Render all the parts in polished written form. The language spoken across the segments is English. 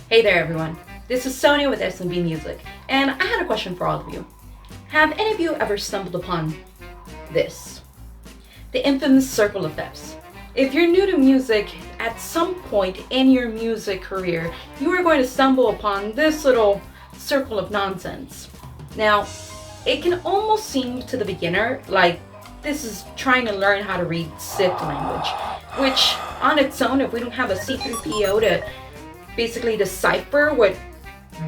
Hey there everyone, this is Sonia with S&B Music, and I had a question for all of you. Have any of you ever stumbled upon this? The infamous circle of F's. If you're new to music, at some point in your music career, you are going to stumble upon this little circle of nonsense. Now, it can almost seem to the beginner like this is trying to learn how to read Sith language, which on its own, if we don't have a C3PO to basically decipher what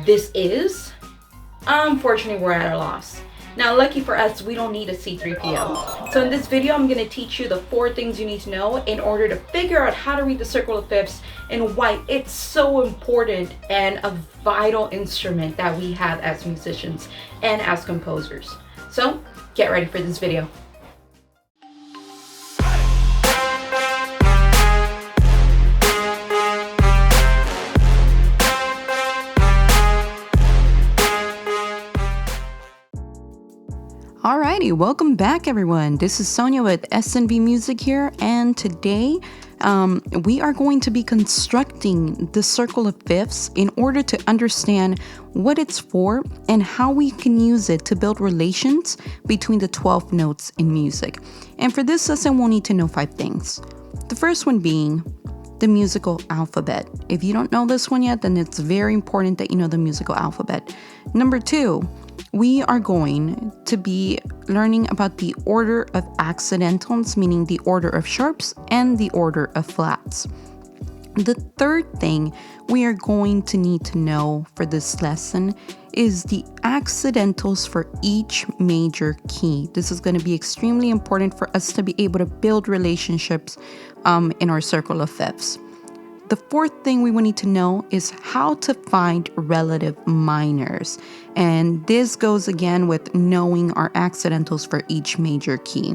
this is, unfortunately we're at a loss. Now, lucky for us, we don't need a C3PO. So in this video, I'm going to teach you the 4 things you need to know in order to figure out how to read the circle of fifths and why it's so important and a vital instrument that we have as musicians and as composers. So get ready for this video. Alrighty, welcome back everyone. This is Sonia with S&B Music here, and today we are going to be constructing the circle of fifths in order to understand what it's for and how we can use it to build relations between the 12 notes in music. And for this lesson, we'll need to know 5 things. The first one being the musical alphabet. If you don't know this one yet, then it's very important that you know the musical alphabet. Number 2, we are going to be learning about the order of accidentals, meaning the order of sharps and the order of flats. The third thing we are going to need to know for this lesson is the accidentals for each major key. This is going to be extremely important for us to be able to build relationships in our circle of fifths. The fourth thing we will need to know is how to find relative minors. And this goes again with knowing our accidentals for each major key.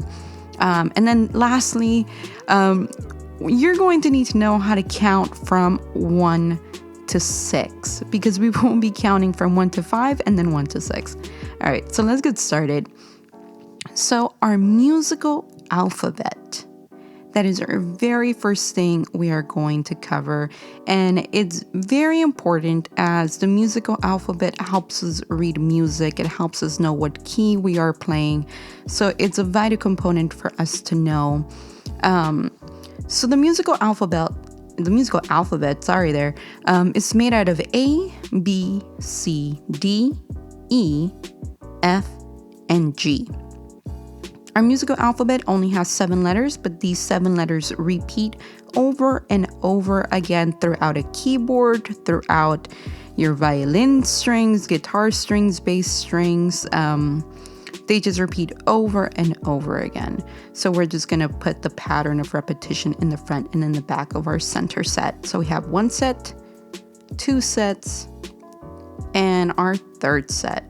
And then lastly, you're going to need to know how to count from 1 to 6 because we won't be counting from 1 to 5 and then 1 to 6. All right, so let's get started. So our musical alphabet. That is our very first thing we are going to cover. And it's very important as the musical alphabet helps us read music. It helps us know what key we are playing. So it's a vital component for us to know. So the musical alphabet, is made out of A, B, C, D, E, F, and G. Our musical alphabet only has 7 letters, but these 7 letters repeat over and over again throughout a keyboard, throughout your violin strings, guitar strings, bass strings. They just repeat over and over again. So we're just going to put the pattern of repetition in the front and in the back of our center set. So we have 1 set, 2 sets, and our 3rd set.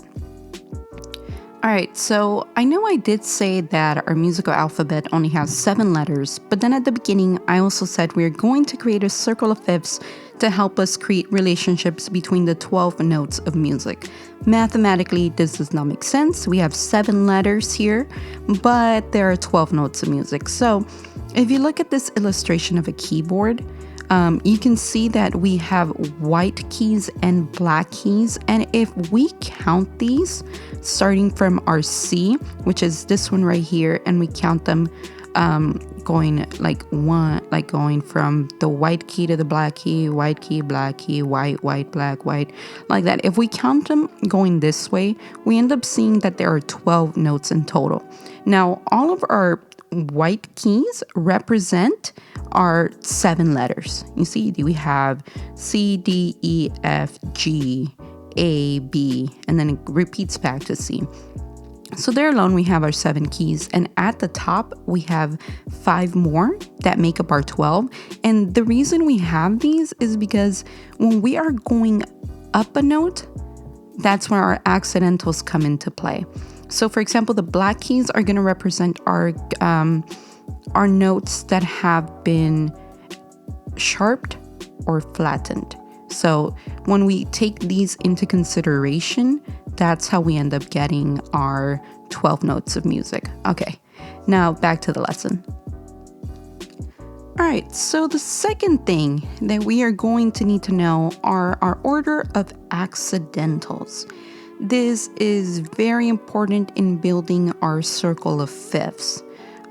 All right, so I know I did say that our musical alphabet only has 7 letters, but then at the beginning, I also said we're going to create a circle of fifths to help us create relationships between the 12 notes of music. Mathematically, this does not make sense. We have 7 letters here, but there are 12 notes of music. So if you look at this illustration of a keyboard, you can see that we have white keys and black keys. And if we count these, starting from our C, which is this one right here, and we count them going going from the white key to the black key, white key, black key, white, white, black, white, like that. If we count them going this way, we end up seeing that there are 12 notes in total. Now, all of our white keys represent our 7 letters. You see, we have C, D, E, F, G, A, B, and then it repeats back to C. So there alone, we have our 7 keys. And at the top, we have 5 more that make up our 12. And the reason we have these is because when we are going up a note, that's where our accidentals come into play. So for example, the black keys are going to represent our notes that have been sharped or flattened. So when we take these into consideration, that's how we end up getting our 12 notes of music. Okay, now back to the lesson. All right, so the second thing that we are going to need to know are our order of accidentals. This is very important in building our circle of fifths.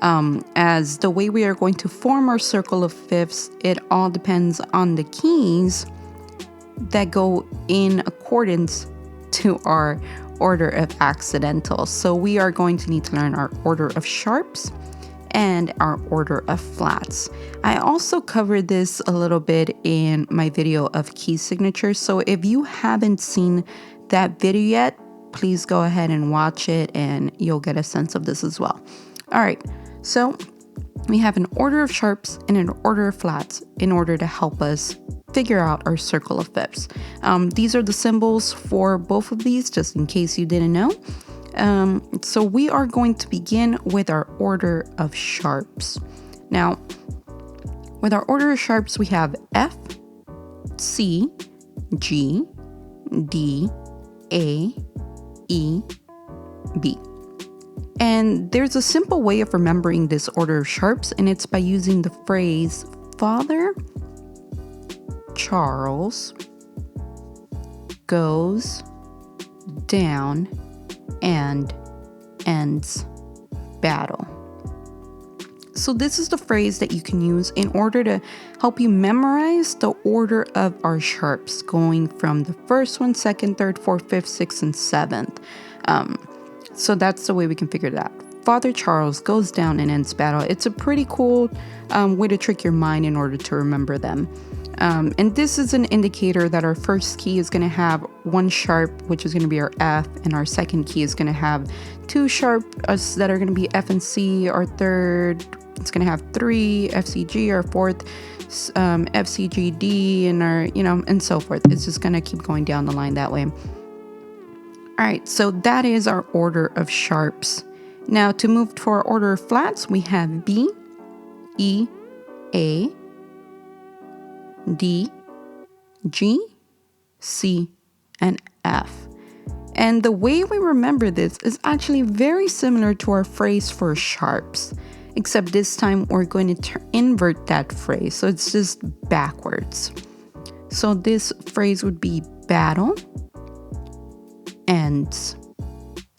As the way we are going to form our circle of fifths, it all depends on the keys that go in accordance to our order of accidentals. So we are going to need to learn our order of sharps and our order of flats. I also covered this a little bit in my video of key signatures. So if you haven't seen that video yet, please go ahead and watch it and you'll get a sense of this as well. All right, so we have an order of sharps and an order of flats in order to help us figure out our circle of fifths. These are the symbols for both of these, just in case you didn't know. So we are going to begin with our order of sharps. Now, with our order of sharps, we have F, C, G, D, A, E, B. And there's a simple way of remembering this order of sharps, and it's by using the phrase Father Charles goes down and ends battle. So this is the phrase that you can use in order to help you memorize the order of our sharps, going from the first one, second, third, fourth, fifth, sixth, and seventh. So that's the way we can figure that. Father Charles goes down and ends battle. It's a pretty cool way to trick your mind in order to remember them. And this is an indicator that our first key is going to have one sharp, which is going to be our F, and our second key is going to have two sharp that are going to be F and C. Our third, it's going to have three F, C, G. Our fourth, F, C, G, D, and our, and so forth. It's just going to keep going down the line that way. All right, so that is our order of sharps. Now to move to our order of flats, we have B, E, A, D, G, C, and F. And the way we remember this is actually very similar to our phrase for sharps, except this time we're going to invert that phrase. So it's just backwards. So this phrase would be battle ends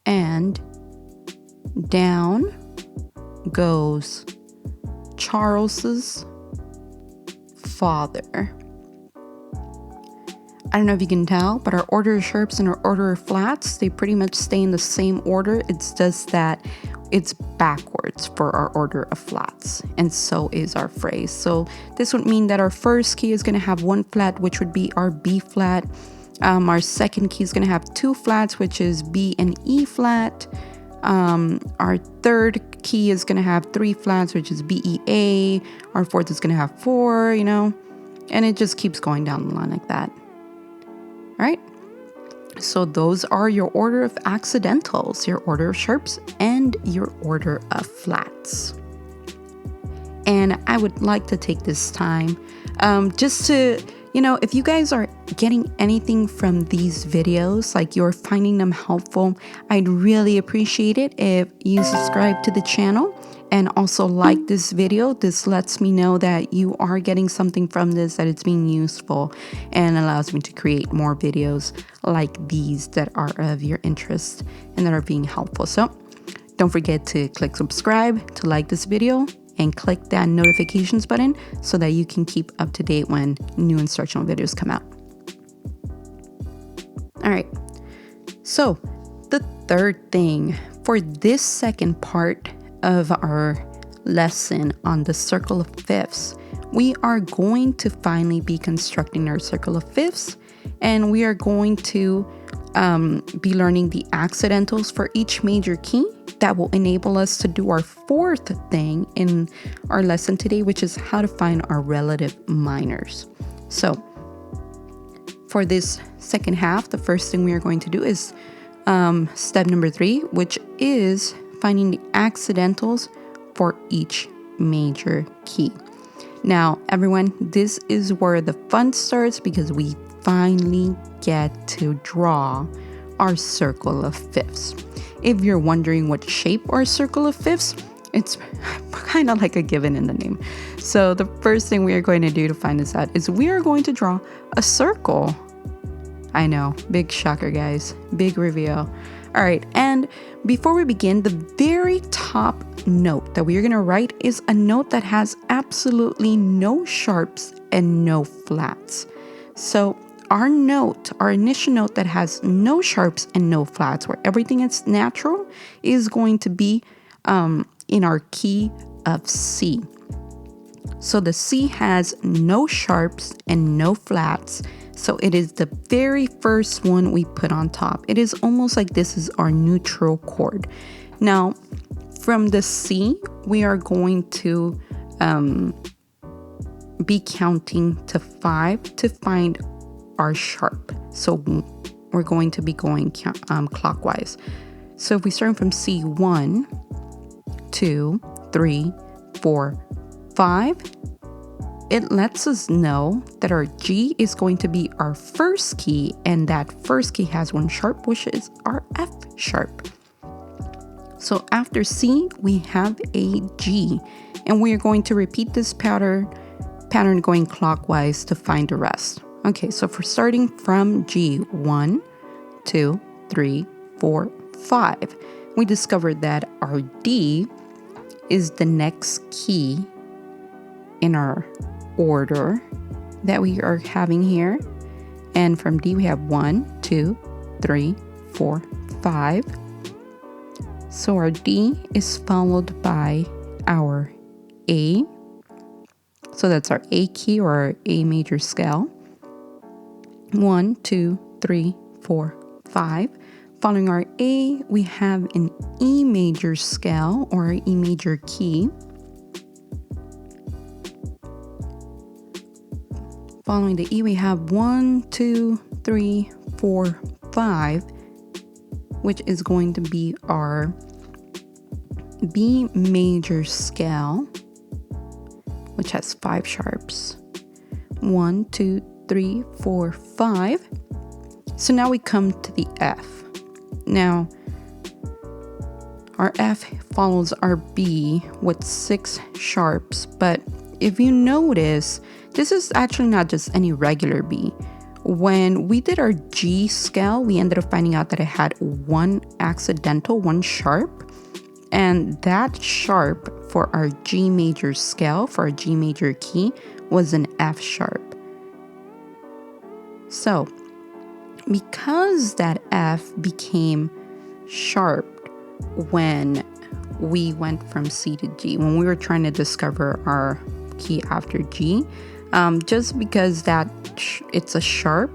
and down goes Charles's father. I don't know if you can tell, but our order of sharps and our order of flats, they pretty much stay in the same order. It's just that it's backwards for our order of flats, and so is our phrase. So this would mean that our first key is going to have one flat, which would be our B flat. Our second key is going to have two flats, which is B and E flat. Our third key is going to have three flats, which is B, E, A. Our fourth is going to have four, and it just keeps going down the line like that. All right. So those are your order of accidentals, your order of sharps, and your order of flats. And I would like to take this time just to, if you guys are getting anything from these videos, like you're finding them helpful, I'd really appreciate it if you subscribe to the channel and also like this video. This lets me know that you are getting something from this, that it's being useful, and allows me to create more videos like these that are of your interest and that are being helpful. So don't forget to click subscribe, to like this video, and click that notifications button so that you can keep up to date when new instructional videos come out. All right, so the third thing for this second part of our lesson on the circle of fifths, we are going to finally be constructing our circle of fifths, and we are going to be learning the accidentals for each major key that will enable us to do our fourth thing in our lesson today, which is how to find our relative minors. So for this second half, the first thing we are going to do is step number 3, which is finding the accidentals for each major key. Now, everyone, this is where the fun starts, because we finally get to draw our circle of fifths. If you're wondering what shape our circle of fifths, it's kind of like a given in the name. So the first thing we are going to do to find this out is we are going to draw a circle. I know, big shocker, guys, big reveal. All right, and before we begin, the very top note that we are going to write is a note that has absolutely no sharps and no flats. So our note, our initial note that has no sharps and no flats, where everything is natural, is going to be in our key of C. So the C has no sharps and no flats. So it is the very first one we put on top. It is almost like this is our neutral chord. Now, from the C, we are going to be counting to 5 to find our sharp. So we're going to be going clockwise. So if we start from C, 1, 2, 3, 4, 5, it lets us know that our G is going to be our first key, and that first key has one sharp, which is our F sharp. So after C, we have a G, and we are going to repeat this pattern going clockwise to find the rest. Okay, so for starting from G, 1, 2, 3, 4, 5, we discovered that our D is the next key in our order that we are having here. And from D, we have 1, 2, 3, 4, 5. So our D is followed by our A. So that's our A key or our A major scale. 1, 2, 3, 4, 5. Following our A, we have an E major scale or E major key. Following the E, we have 1, 2, 3, 4, 5, which is going to be our B major scale, which has 5 sharps. 1, 2, 3, 4, 5. So now we come to the F. Now, our F follows our B with 6 sharps, but if you notice, this is actually not just any regular B. When we did our G scale, we ended up finding out that it had one sharp, and that sharp for our G major scale, for our G major key, was an F sharp. So, because that F became sharp when we went from C to G, when we were trying to discover our key after G, just because that it's a sharp,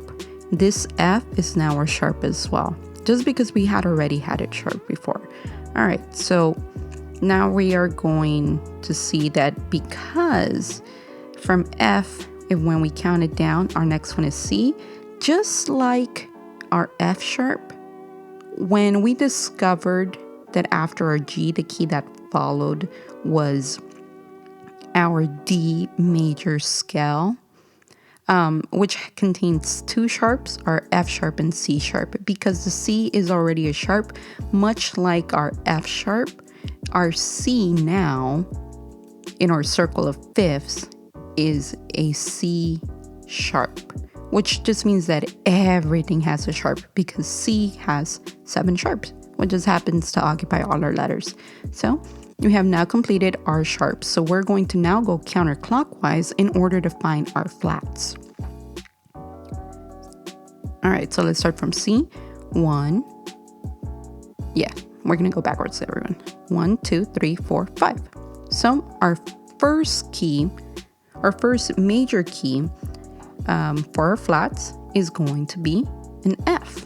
this F is now our sharp as well, just because we had already had it sharp before. All right, so now we are going to see that because from F, when we count it down, our next one is C. Just like our F sharp, when we discovered that after our G, the key that followed was our D major scale, which contains 2 sharps, our F sharp and C sharp. Because the C is already a sharp, much like our F sharp, our C now in our circle of fifths is a C sharp, which just means that everything has a sharp because C has 7 sharps, which just happens to occupy all our letters. So we have now completed our sharps. So we're going to now go counterclockwise in order to find our flats. All right, so let's start from C. 1. Yeah, we're going to go backwards, everyone. 1, 2, 3, 4, 5. So our first key, our first major key for our flats is going to be an F.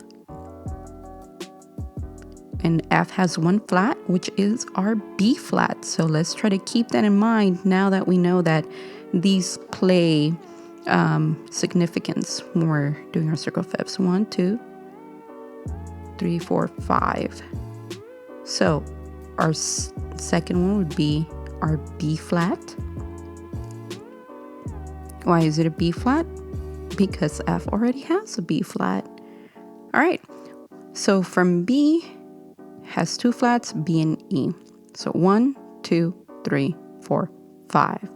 And F has 1 flat, which is our B flat. So let's try to keep that in mind now that we know that these play significance when we're doing our circle fifths. 1, 2, 3, 4, 5. So our second one would be our B flat. Why is it a B flat? Because F already has a B flat. All right, so from B has 2 flats, B and E. So 1, 2, 3, 4, 5.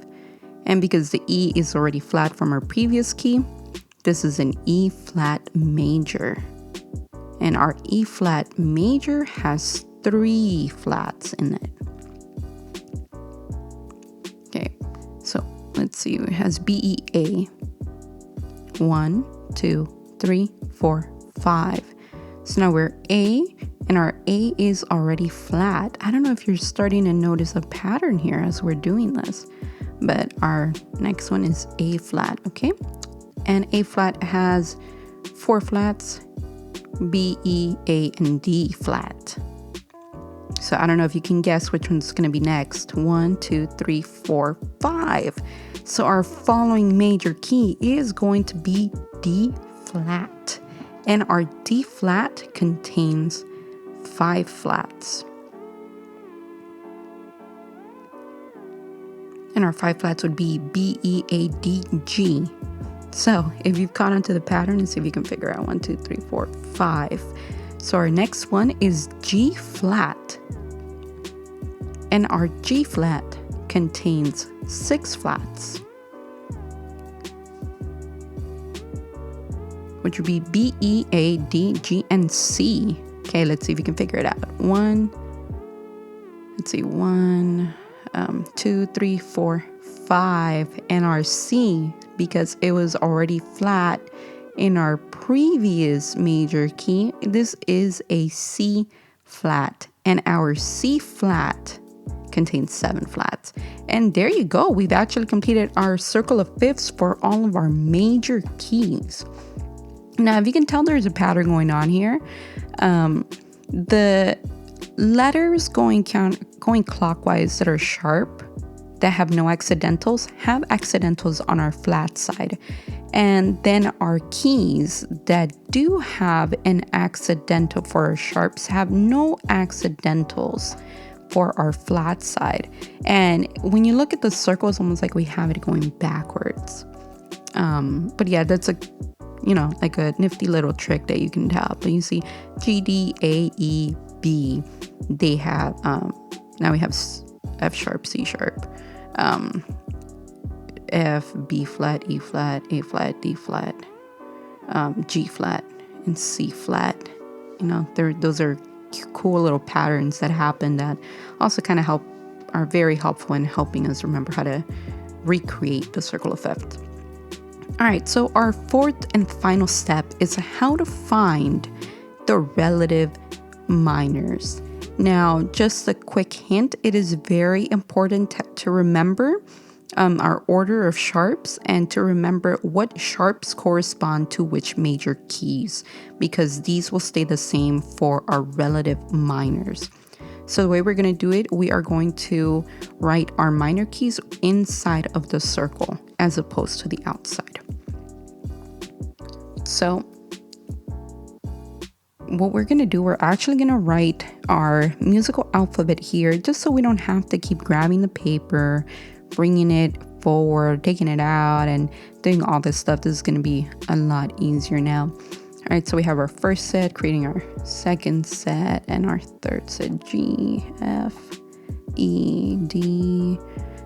And because the E is already flat from our previous key, this is an E flat major. And our E flat major has 3 flats in it. Okay, so let's see, it has B, E, A. 1, 2, 3, 4, 5. So now we're A, and our A is already flat. I don't know if you're starting to notice a pattern here as we're doing this, but our next one is A flat, okay? And A flat has 4 flats, B, E, A, and D flat. So I don't know if you can guess which one's going to be next. 1, 2, 3, 4, 5. So our following major key is going to be D flat. And our D flat contains 5 flats. And our 5 flats would be B, E, A, D, G. So if you've caught on to the pattern, and see if you can figure out 1, 2, 3, 4, 5. So our next one is G flat. And our G flat contains 6 flats, which would be B, E, A, D, G, and C. Okay, let's see if you can figure it out. 1, 2, 3, 4, 5. And our C, because it was already flat in our previous major key, this is a C flat. And our C flat contains 7 flats. And there you go. We've actually completed our circle of fifths for all of our major keys. Now, if you can tell, there's a pattern going on here. The letters going clockwise that are sharp, that have no accidentals, have accidentals on our flat side. And then our keys that do have an accidental for our sharps have no accidentals for our flat side. And when you look at the circle, it's almost like we have it going backwards. But yeah, that's like a nifty little trick that you can tell. But you see G, D, A, E, B, they have, now we have F sharp, C sharp, F, B flat, E flat, A flat, D flat, G flat, and C flat. Those are cool little patterns that happen that also kind of are very helpful in helping us remember how to recreate the circle of fifths. All right, so our fourth and final step is how to find the relative minors. Now, just a quick hint, it is very important to remember our order of sharps and to remember what sharps correspond to which major keys, because these will stay the same for our relative minors. So the way we're going to do it, we are going to write our minor keys inside of the circle as opposed to the outside. So what we're going to do, we're actually going to write our musical alphabet here, just so we don't have to keep grabbing the paper, bringing it forward, taking it out, and doing all this stuff. This is going to be a lot easier now. All right, so we have our first set, creating our second set, and our third set: G, F, E, D,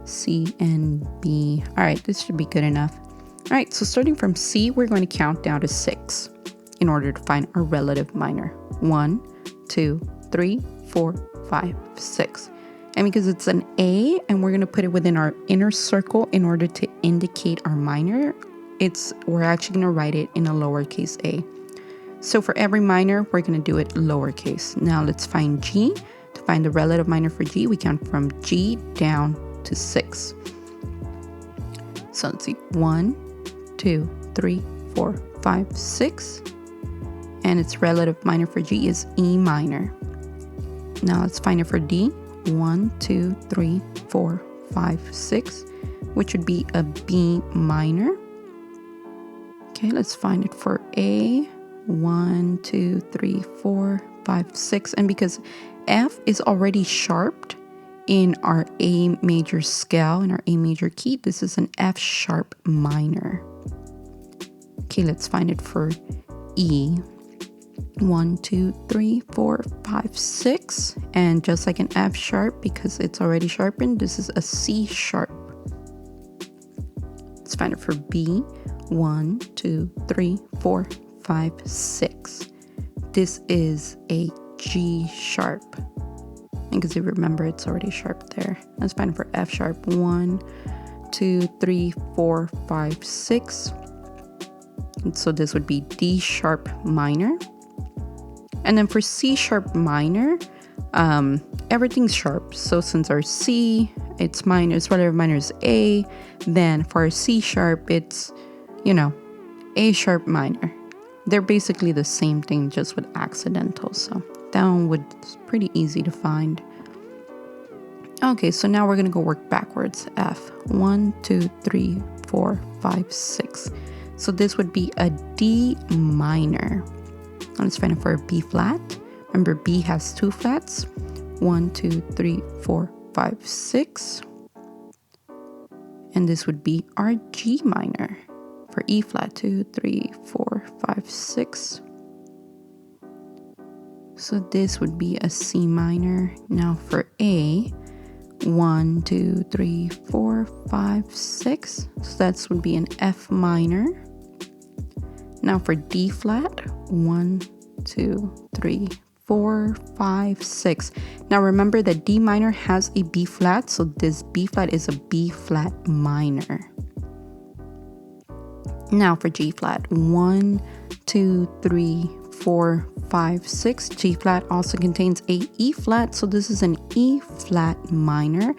C, and B. All right, this should be good enough. All right, so starting from C, we're going to count down to 6 in order to find our relative minor. 1, 2, 3, 4, 5, 6. And because it's an A and we're going to put it within our inner circle in order to indicate our minor, we're actually going to write it in a lowercase a. So for every minor, we're going to do it lowercase. Now let's find G. To find the relative minor for G, we count from G down to 6. So let's see, 1, 2, 3, 4, 5, 6. And its relative minor for G is E minor. Now let's find it for D. 1, 2, 3, 4, 5, 6, which would be a B minor. Okay, let's find it for A. 1, 2, 3, 4, 5, 6. And because F is already sharped in our A major scale, in our A major key, this is an F sharp minor. Okay, let's find it for E. 1, 2, 3, 4, 5, 6. And just like an F sharp, because it's already sharpened, this is a C sharp. Let's find it for B. 1, 2, 3, 4, 5, 6. This is a G sharp. Because you remember it's already sharp there. Let's find it for F sharp. 1, 2, 3, 4, 5, 6. And so this would be D sharp minor. And then for C sharp minor, everything's sharp. So since our C, it's minor, its relative minor is A, then for our C sharp, it's, A sharp minor. They're basically the same thing, just with accidentals. So that one was pretty easy to find. Okay, so now we're gonna go work backwards. F. 1, 2, 3, 4, 5, 6. So this would be a D minor. Let's find it for a B flat. Remember, B has 2 flats. 1, 2, 3, 4, 5, 6. And this would be our G minor for E flat. 2, 3, 4, 5, 6. So this would be a C minor. Now for A, 1, 2, 3, 4, 5, 6. So that would be an F minor. Now for D flat, 1, 2, 3, 4, 5, 6. Now remember that D minor has a B flat, so this B flat is a B flat minor. Now for G flat, 1, 2, 3, 4, 5, 6. G flat also contains a E flat, so this is an E flat minor.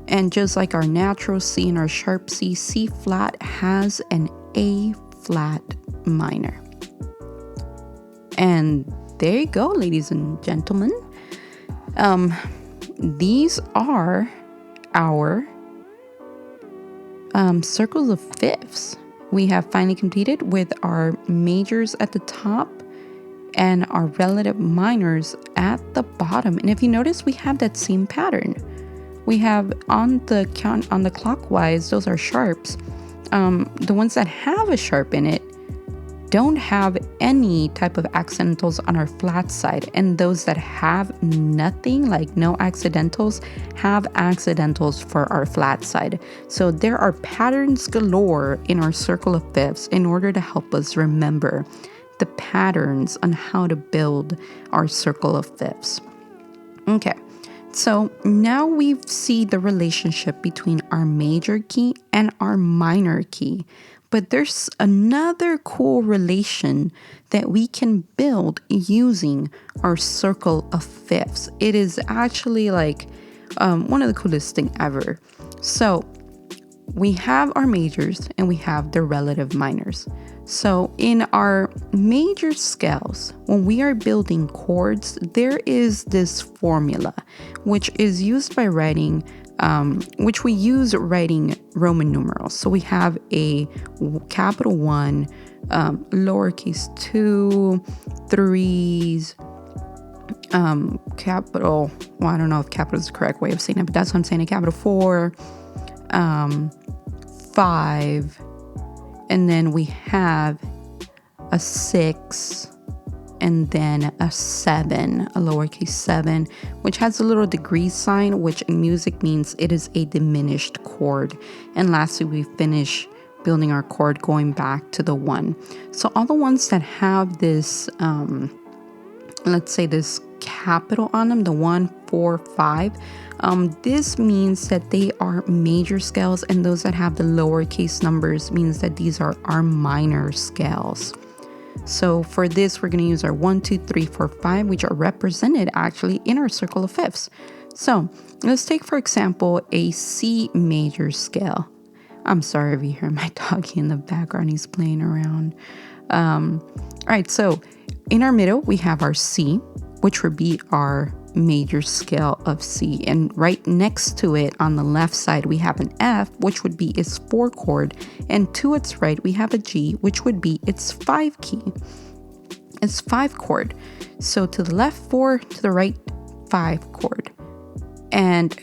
And just like our natural C and our sharp C, C flat has an A flat minor. And there you go, ladies and gentlemen. These are our circles of fifths. We have finally completed with our majors at the top and our relative minors at the bottom. And if you notice, we have that same pattern. We have on the clockwise, those are sharps. The ones that have a sharp in it don't have any type of accidentals on our flat side, and those that have nothing, like no accidentals, have accidentals for our flat side. So there are patterns galore in our circle of fifths in order to help us remember the patterns on how to build our circle of fifths. Okay, so now we see the relationship between our major key and our minor key. But there's another cool relation that we can build using our circle of fifths. It is actually like one of the coolest thing ever. So we have our majors and we have the relative minors. So in our major scales, when we are building chords, there is this formula, which is used by writing which we use writing Roman numerals. So we have a capital 1, lowercase 2, 3s, capital, well, I don't know if capital is the correct way of saying it, but that's what I'm saying, a capital 4, 5, and then we have a 6, and then a 7, a lowercase 7, which has a little degree sign, which in music means it is a diminished chord. And lastly, we finish building our chord going back to the 1. So all the ones that have this, let's say this capital on them, the 1, 4, 5, this means that they are major scales, and those that have the lowercase numbers means that these are our minor scales. So for this, we're going to use our 1, 2, 3, 4, 5, which are represented actually in our circle of fifths. So let's take, for example, a C major scale. I'm sorry if you hear my doggy in the background, he's playing around. All right, so in our middle, we have our C, which would be our major scale of C. And right next to it on the left side, we have an F, which would be its 4 chord. And to its right, we have a G, which would be its 5 key. It's 5 chord. So to the left 4, to the right 5 chord. And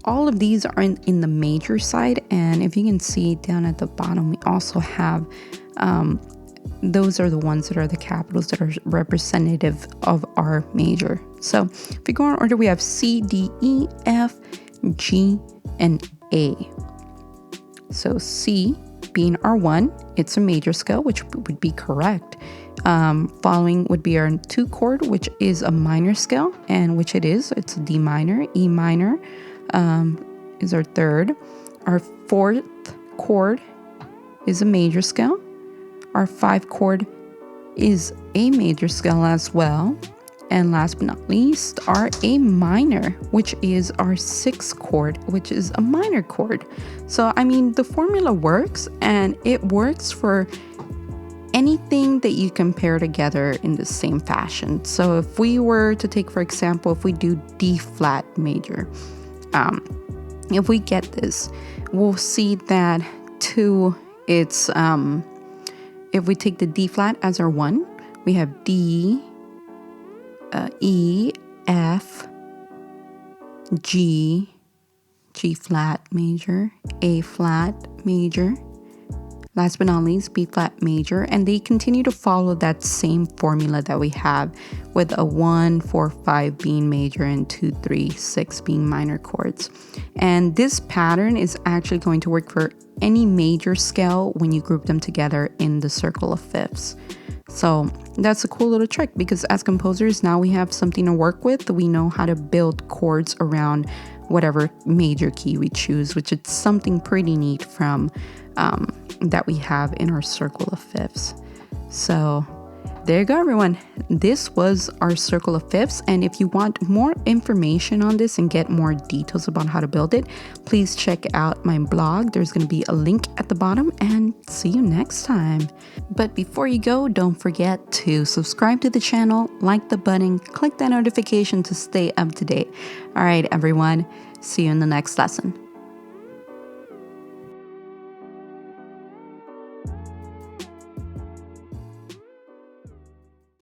all of these are in the major side. And if you can see down at the bottom, we also have those are the ones that are the capitals that are representative of our major. So if we go in order, we have C, D, E, F, G, and A. So C being our 1, it's a major scale, which would be correct. Following would be our 2 chord, which is a minor scale, and which it is. It's a D minor. E minor is our 3rd. Our 4th chord is a major scale. Our 5 chord is a major scale as well. And last but not least, our A minor, which is our 6th chord, which is a minor chord. So, I mean, the formula works, and it works for anything that you compare together in the same fashion. So if we were to take, for example, if we do D flat major, if we get this, we'll see that it's, if we take the D flat as our 1, we have D, E, F, G, G flat major, A flat major, last but not least, B flat major, and they continue to follow that same formula that we have with a 1, 4, 5 being major and 2, 3, 6 being minor chords. And this pattern is actually going to work for any major scale when you group them together in the circle of fifths. So that's a cool little trick, because as composers, now we have something to work with. We know how to build chords around whatever major key we choose, which is something pretty neat from that we have in our circle of fifths. So there you go, everyone. This was our circle of fifths. And if you want more information on this and get more details about how to build it, please check out my blog. There's going to be a link at the bottom, and see you next time. But before you go, don't forget to subscribe to the channel, like the button, click that notification to stay up to date. All right, everyone. See you in the next lesson.